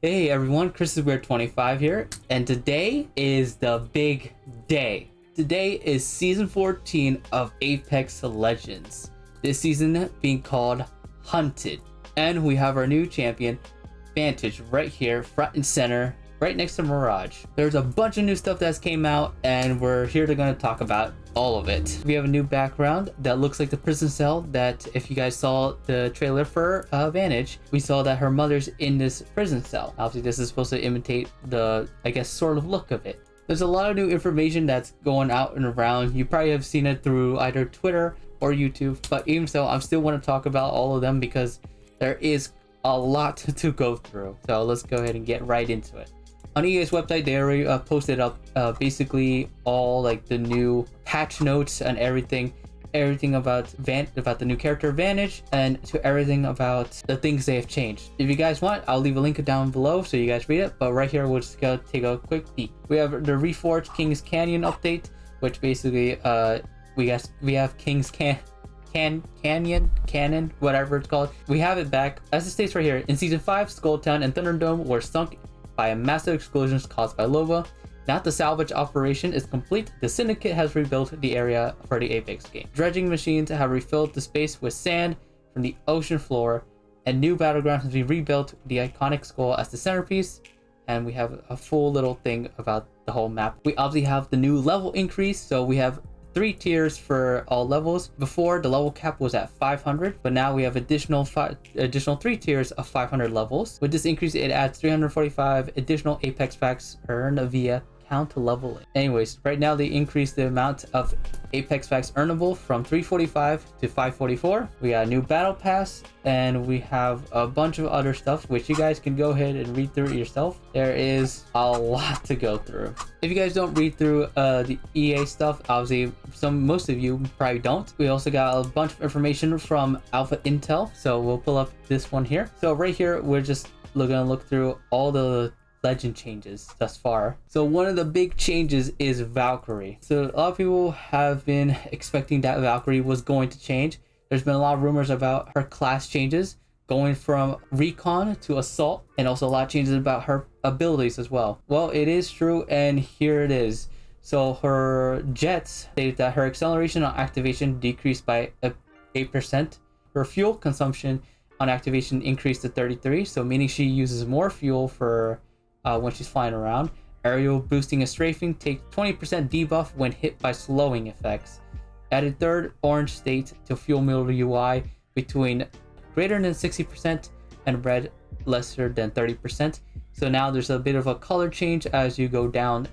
Hey everyone, Chris is Weird25 here, and today is the big day. Today is season 14 of Apex Legends. This season being called Hunted. And we have our new champion, Vantage, right here, front and center, right next to Mirage. There's a bunch of new stuff that's came out, and we're here to gonna talk about all of it. We have a new background that looks like the prison cell that, if you guys saw the trailer for Vantage, we saw that her mother's in this prison cell. Obviously this is supposed to imitate the, I guess, sort of look of it. There's a lot of new information that's going out and around. You probably have seen it through either Twitter or YouTube, but even so, I still want to talk about all of them because there is a lot to go through. So let's go ahead and get right into it. On EA's website, they already posted up basically all like the new patch notes and everything about the new character Vanish, and to everything about the things they have changed. If you guys want, I'll leave a link down below so you guys read it. But right here, we'll just go take a quick peek. We have the Reforged King's Canyon update, which basically we have King's Canyon, whatever it's called. We have it back. As it states right here, in season 5, Skulltown and Thunderdome were sunk by a massive explosion caused by lava. Now the salvage operation is complete, the Syndicate has rebuilt the area for the Apex game. Dredging machines have refilled the space with sand from the ocean floor, and new battleground has been rebuilt with the iconic skull as the centerpiece. And we have a full little thing about the whole map. We obviously have the new level increase, so we have 3 tiers for all levels. Before, the level cap was at 500, but now we have additional 3 tiers of 500 levels. With this increase, it adds 345 additional Apex packs earned via count leveling. Anyways, right now they increased the amount of Apex packs earnable from 345 to 544. We got a new battle pass, and we have a bunch of other stuff which you guys can go ahead and read through it yourself. There is a lot to go through. If you guys don't read through the EA stuff, obviously most of you probably don't. We also got a bunch of information from Alpha Intel, so we'll pull up this one here. So right here, we're just gonna look through all the legend changes thus far. So one of the big changes is Valkyrie. So a lot of people have been expecting that Valkyrie was going to change. There's been a lot of rumors about her class changes, going from recon to assault, and also a lot of changes about her abilities as well. Well, it is true, and here it is. So her jets stated that her acceleration on activation decreased by 8%. Her fuel consumption on activation increased to 33, so meaning she uses more fuel for when she's flying around. Aerial boosting and strafing take 20% debuff when hit by slowing effects. Added third orange state to fuel meter UI between greater than 60% and red lesser than 30%. So now there's a bit of a color change as you go down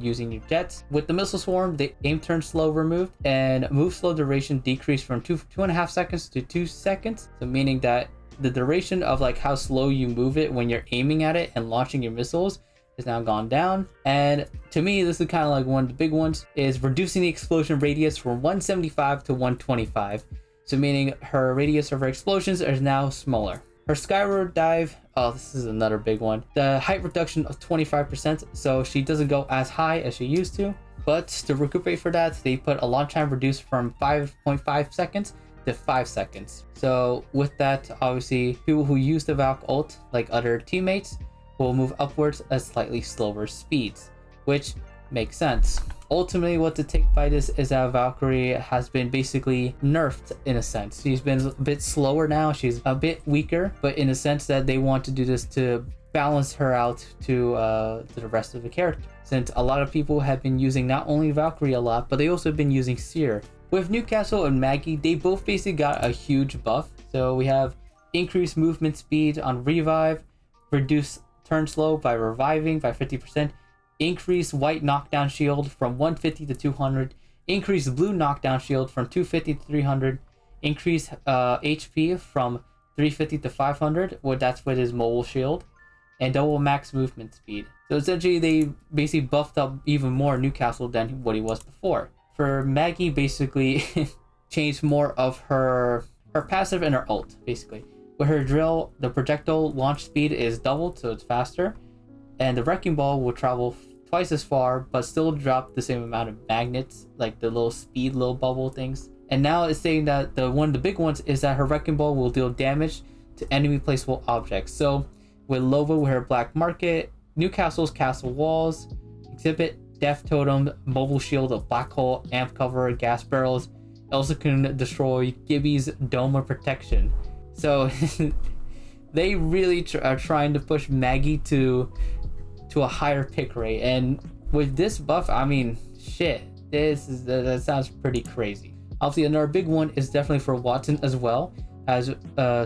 using your jets. With the missile swarm, the aim turn slow removed, and move slow duration decreased from 2.5 seconds to 2 seconds. So meaning that the duration of like how slow you move it when you're aiming at it and launching your missiles is now gone down. And to me, this is kind of like one of the big ones, is reducing the explosion radius from 175 to 125. So meaning her radius of her explosions is now smaller. Her skyward dive, oh, this is another big one. The height reduction of 25%, so she doesn't go as high as she used to. But to recuperate for that, they put a launch time reduced from 5.5 seconds to 5 seconds. So with that, obviously people who use the Valk ult, like other teammates, will move upwards at slightly slower speeds, which makes sense. Ultimately, what to take by this is that Valkyrie has been basically nerfed in a sense. She's been a bit slower now, she's a bit weaker, but in a sense that they want to do this to balance her out to the rest of the character. Since a lot of people have been using not only Valkyrie a lot, but they also have been using Seer. With Newcastle and Maggie, they both basically got a huge buff. So we have increased movement speed on revive, reduce turn slow by reviving by 50%, increased white knockdown shield from 150 to 200, increased blue knockdown shield from 250 to 300, increased HP from 350 to 500, well, that's with his mobile shield, and double max movement speed. So essentially they basically buffed up even more Newcastle than what he was before. For Maggie, basically changed more of her passive and her ult, basically. With her drill, the projectile launch speed is doubled, so it's faster, and the wrecking ball will travel twice as far, but still drop the same amount of magnets, like the little bubble things. And now it's saying that one of the big ones is that her wrecking ball will deal damage to enemy placeable objects. So with Lova with her Black Market, Newcastle's Castle Walls, Exhibit, Death Totem, Mobile Shield, a Black Hole, Amp Cover, Gas Barrels. It also can destroy Gibby's Dome of Protection. So they really are trying to push Maggie to a higher pick rate, and with this buff, I mean, shit, that sounds pretty crazy. Obviously, another big one is definitely for Wattson as well, as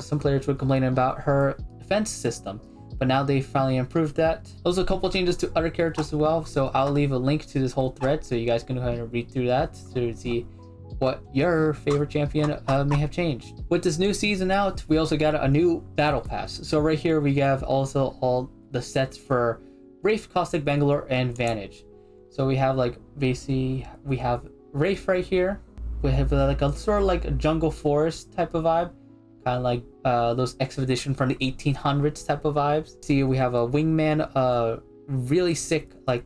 some players were complaining about her defense system, but now they finally improved that. There's a couple changes to other characters as well, so I'll leave a link to this whole thread so you guys can go ahead and read through that to see what your favorite champion may have changed. With this new season out, we also got a new battle pass. So right here we have also all the sets for Wraith, Caustic, Bangalore, and Vantage. So we have like basically we have Wraith right here. We have like a sort of like a jungle forest type of vibe, kind of like those expedition from the 1800s type of vibes. See, we have a wingman, really sick like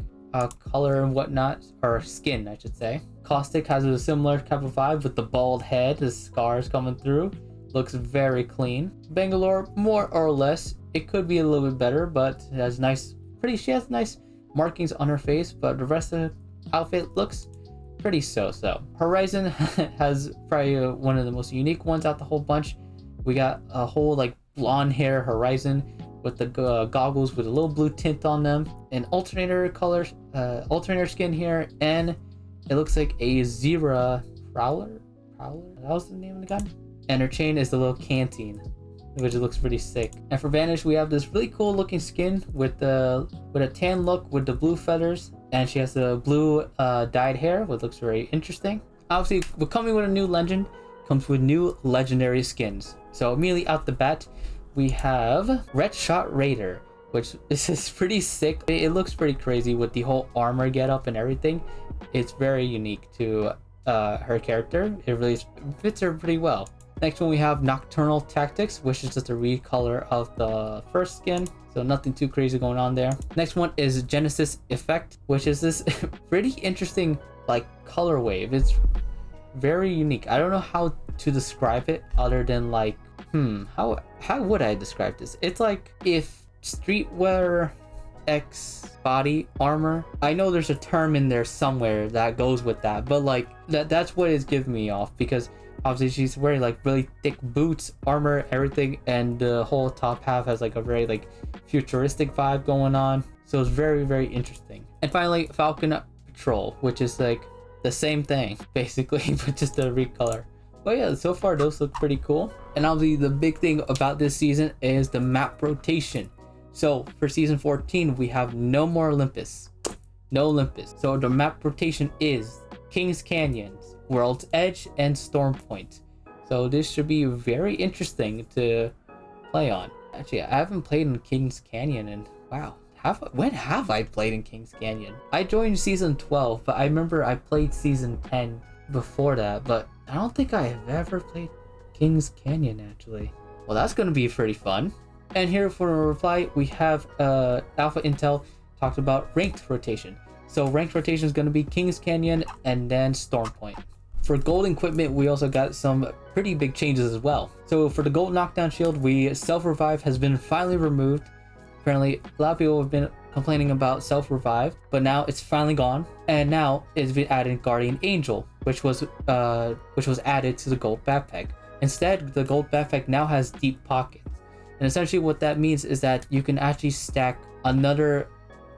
color and whatnot, or skin I should say. Caustic has a similar type of vibe with the bald head, the scars coming through. Looks very clean. Bangalore, more or less, it could be a little bit better, but it has nice, she has nice markings on her face, but the rest of the outfit looks pretty so-so. Horizon has probably one of the most unique ones out the whole bunch. We got a whole like blonde hair Horizon with the goggles with a little blue tint on them, an alternator color, alternator skin here, and it looks like a Zera Prowler? That was the name of the gun? And her chain is the little canteen, which looks pretty sick. And for Vanish, we have this really cool looking skin with a tan look with the blue feathers, and she has the blue dyed hair, which looks very interesting. Obviously, we're coming with a new legend, comes with new legendary skins. So immediately out the bat, we have Red Shot Raider, which this is pretty sick. It looks pretty crazy with the whole armor getup and everything. It's very unique to her character. It really fits her pretty well. Next one we have Nocturnal Tactics, which is just a recolor of the first skin, so nothing too crazy going on there. Next one is Genesis Effect, which is this pretty interesting like color wave. It's very unique. I don't know how to describe it other than like how would I describe this? It's like if streetwear X body armor. I know there's a term in there somewhere that goes with that, but like that's what it's giving me off, because obviously she's wearing like really thick boots, armor, everything, and the whole top half has like a very like futuristic vibe going on. So it's very, very interesting. And finally, Falcon Patrol, which is like the same thing basically, but just a recolor. But yeah, so far those look pretty cool. And obviously the big thing about this season is the map rotation. So for season 14, we have no more Olympus. No Olympus. So the map rotation is Kings Canyon, World's Edge, and Storm Point. So this should be very interesting to play on. Actually, I haven't played in Kings Canyon and wow. When have I played in Kings Canyon? I joined season 12, but I remember I played season 10 before that, but I don't think I have ever played Kings Canyon actually. Well, that's going to be pretty fun. And here for a reply, we have Alpha Intel talked about ranked rotation. So ranked rotation is going to be Kings Canyon and then Storm Point. For gold equipment, we also got some pretty big changes as well. So for the gold knockdown shield, self-revive has been finally removed. Apparently, a lot of people have been complaining about self-revive, but now it's finally gone. And now it's been added Guardian Angel, which was added to the gold backpack. Instead, the gold backpack now has deep pockets. And essentially what that means is that you can actually stack another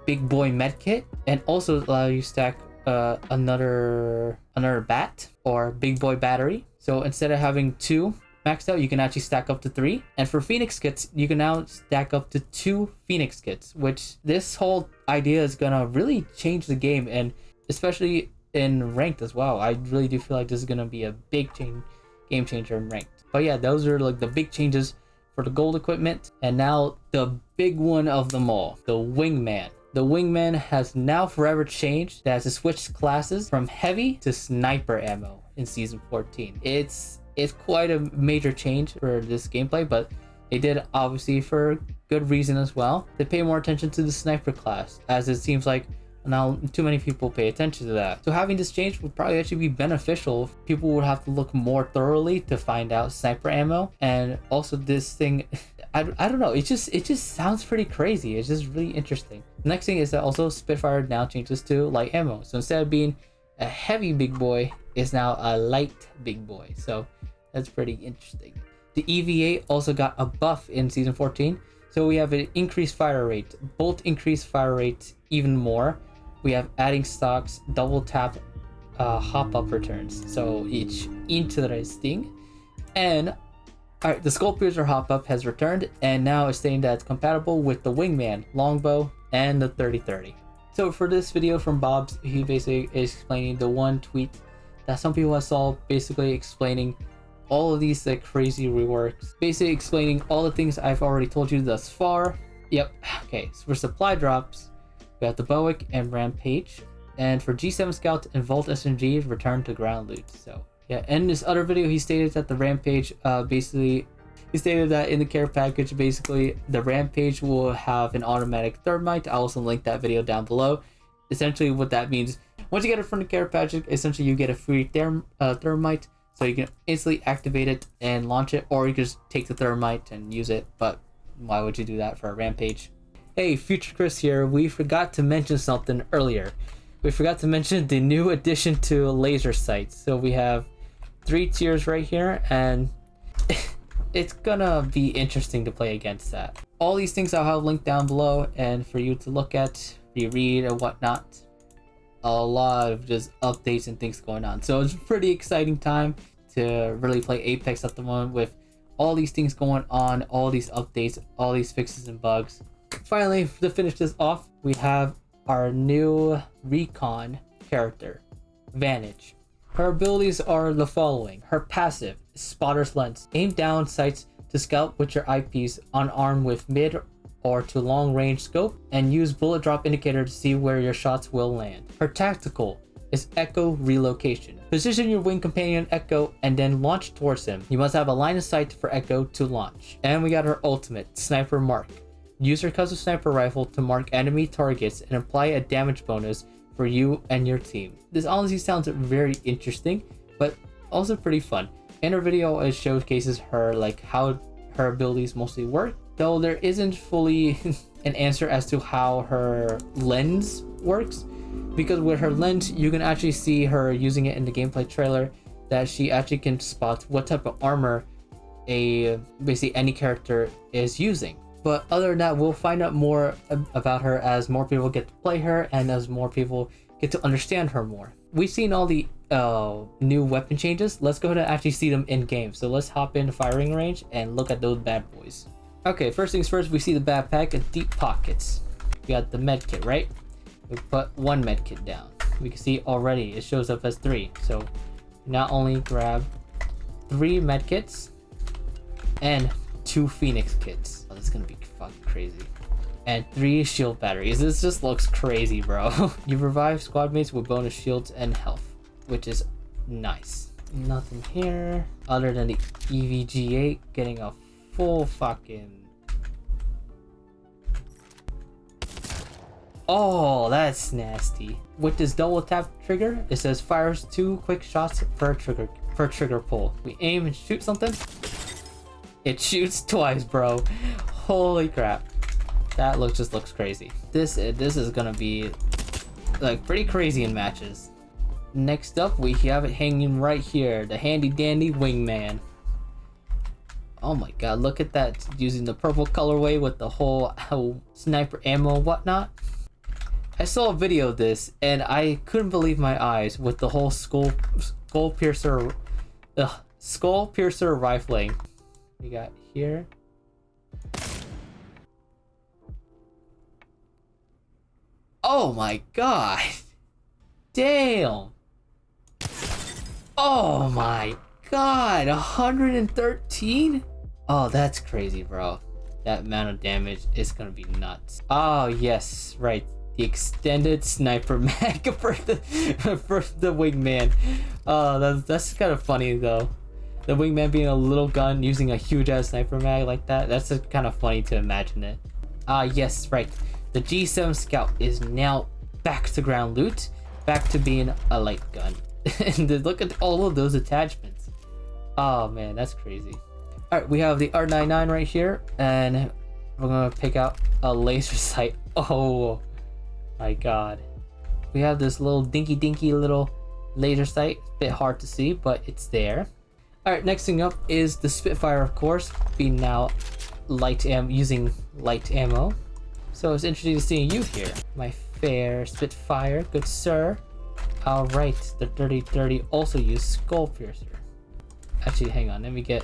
big boy medkit and also allow you to stack another bat or big boy battery. So instead of having 2 maxed out, you can actually stack up to 3. And for Phoenix kits, you can now stack up to 2 Phoenix kits, which this whole idea is gonna really change the game, and especially in ranked as well. I really do feel like this is gonna be a big game changer in ranked. But yeah, those are like the big changes for the gold equipment. And now the big one of them all, the Wingman. The Wingman has now forever changed. It has to switch classes from heavy to sniper ammo in season 14. It's quite a major change for this gameplay, but they did obviously for good reason as well. They pay more attention to the sniper class, as it seems like now too many people pay attention to that. So having this change would probably actually be beneficial. People would have to look more thoroughly to find out sniper ammo. And also this thing, I don't know. It just sounds pretty crazy. It's just really interesting. Next thing is that also Spitfire now changes to light ammo. So instead of being a heavy big boy, it's now a light big boy. So that's pretty interesting. The EVA also got a buff in season 14. So we have an increased fire rate, bolt increased fire rate even more. We have adding stocks, double tap, hop up returns. So it's interesting. And alright, the Skullpiercer hop up has returned, and now it's saying that it's compatible with the Wingman, Longbow, and the 3030. So for this video from Bobz, he basically is explaining the one tweet that some people have saw, basically explaining all of these like crazy reworks, basically explaining all the things I've already told you thus far. Yep. Okay, so for supply drops, we have the Bowick and Rampage, and for G7 Scout and Volt SMG, return to ground loot. So yeah, in this other video, he stated that the Rampage, basically, he stated that in the care package, basically the Rampage will have an automatic thermite. I'll also link that video down below. Essentially, what that means, once you get it from the care package, essentially you get a free thermite. So you can instantly activate it and launch it, or you can just take the thermite and use it. But why would you do that for a Rampage? Hey, Future Chris here. We forgot to mention something earlier. We forgot to mention the new addition to laser sights. So we have 3 tiers right here, and it's gonna be interesting to play against that. All these things I'll have linked down below, and for you to look at, reread, and whatnot. A lot of just updates and things going on. So it's a pretty exciting time to really play Apex at the moment with all these things going on, all these updates, all these fixes and bugs. Finally, to finish this off, we have our new recon character, Vantage. Her abilities are the following. Her passive, Spotter's Lens. Aim down sights to scout with your eyepiece, unarmed with mid or to long range scope, and use bullet drop indicator to see where your shots will land. Her tactical is Echo Relocation. Position your wing companion Echo and then launch towards him. You must have a line of sight for Echo to launch. And we got her ultimate, Sniper Mark. Use her custom sniper rifle to mark enemy targets and apply a damage bonus for you and your team. This honestly sounds very interesting, but also pretty fun. In her video, it showcases her like how her abilities mostly work, though there isn't fully an answer as to how her lens works, because with her lens you can actually see her using it in the gameplay trailer, that she actually can spot what type of armor basically any character is using. But other than that, we'll find out more about her as more people get to play her and as more people get to understand her more. We've seen all the new weapon changes. Let's go ahead and actually see them in game. So let's hop into firing range and look at those bad boys. Okay, first things first, we see the backpack and deep pockets. We got the med kit, right? We put 1 med kit down. We can see already it shows up as 3. So not only grab 3 med kits and 2 Phoenix kits. Oh, this is gonna be fucking crazy. And 3 shield batteries. This just looks crazy, bro. You revive squad mates with bonus shields and health, which is nice. Nothing here other than the EVGA getting a full fucking... Oh, that's nasty. With this double tap trigger, it says fires 2 quick shots per trigger pull. We aim and shoot something. It shoots twice, bro. Holy crap. That just looks crazy. This is gonna be like pretty crazy in matches. Next up, we have it hanging right here, the handy dandy wingman. Oh my god, look at that, using the purple colorway with the whole sniper ammo and whatnot. I saw a video of this and I couldn't believe my eyes with the whole Skullpiercer rifling. We got here. Oh my god. Damn. Oh my god. 113? Oh, that's crazy, bro. That amount of damage is gonna be nuts. Oh yes, right. The extended sniper mag for the wingman. That's kind of funny though. The wingman being a little gun using a huge ass sniper mag like that. That's just kind of funny to imagine it. Yes, right. The G7 Scout is now back to ground loot, back to being a light gun. And look at all of those attachments. Oh man, that's crazy. Alright, we have the R99 right here, and we're gonna pick out a laser sight. Oh my god. We have this little dinky little laser sight. It's a bit hard to see, but it's there. Alright, next thing up is the Spitfire, of course, being now using light ammo. So it's interesting to see you here, my fair Spitfire, good sir. Alright, the Dirty also use Skullpiercer. Actually, hang on, let me get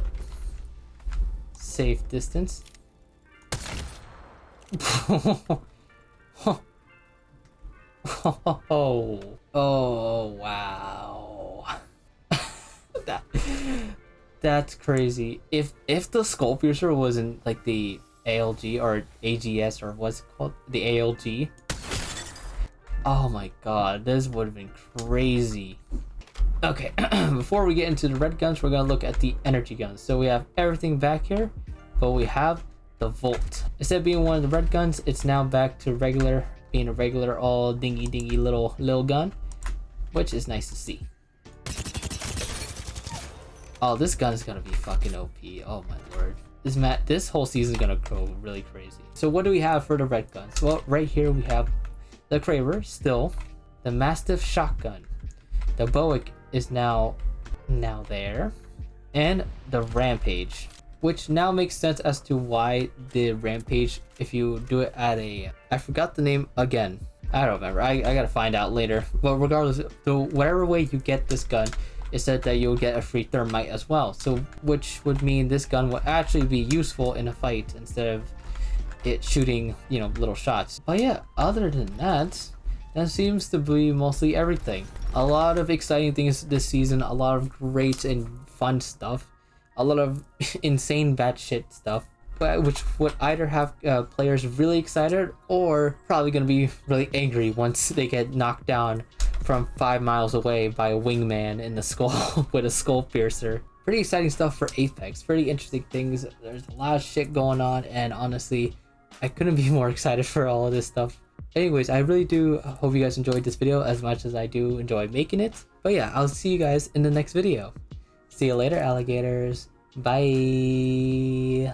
safe distance. Oh wow. That's crazy. If the Skullpiercer wasn't like the ALG or AGS or what's it called? The ALG. Oh my god, this would have been crazy. Okay, before we get into the red guns, we're gonna look at the energy guns. So we have everything back here, but we have the Volt. Instead of being one of the red guns, it's now back to being a regular all dingy little gun, which is nice to see. Oh, this gun is gonna be fucking OP. Oh my lord. This whole season is gonna go really crazy. So what do we have for the red guns? Well, right here we have the Kraber still, the Mastiff shotgun, the Bowick is now there, and the Rampage, which now makes sense as to why the Rampage, if you do it at I forgot the name again. I don't remember. I gotta find out later. But regardless, so whatever way you get this gun, it said that you'll get a free thermite as well. So which would mean this gun will actually be useful in a fight instead of it shooting, you know, little shots. But yeah, other than that seems to be mostly everything. A lot of exciting things this season, a lot of great and fun stuff, a lot of insane batshit stuff, which would either have players really excited or probably gonna be really angry once they get knocked down from 5 miles away by a wingman in the skull with a Skullpiercer. Pretty exciting stuff for Apex, pretty interesting things. There's a lot of shit going on, and honestly, I couldn't be more excited for all of this stuff. Anyways, I really do hope you guys enjoyed this video as much as I do enjoy making it. But yeah, I'll see you guys in the next video. See you later, alligators. Bye.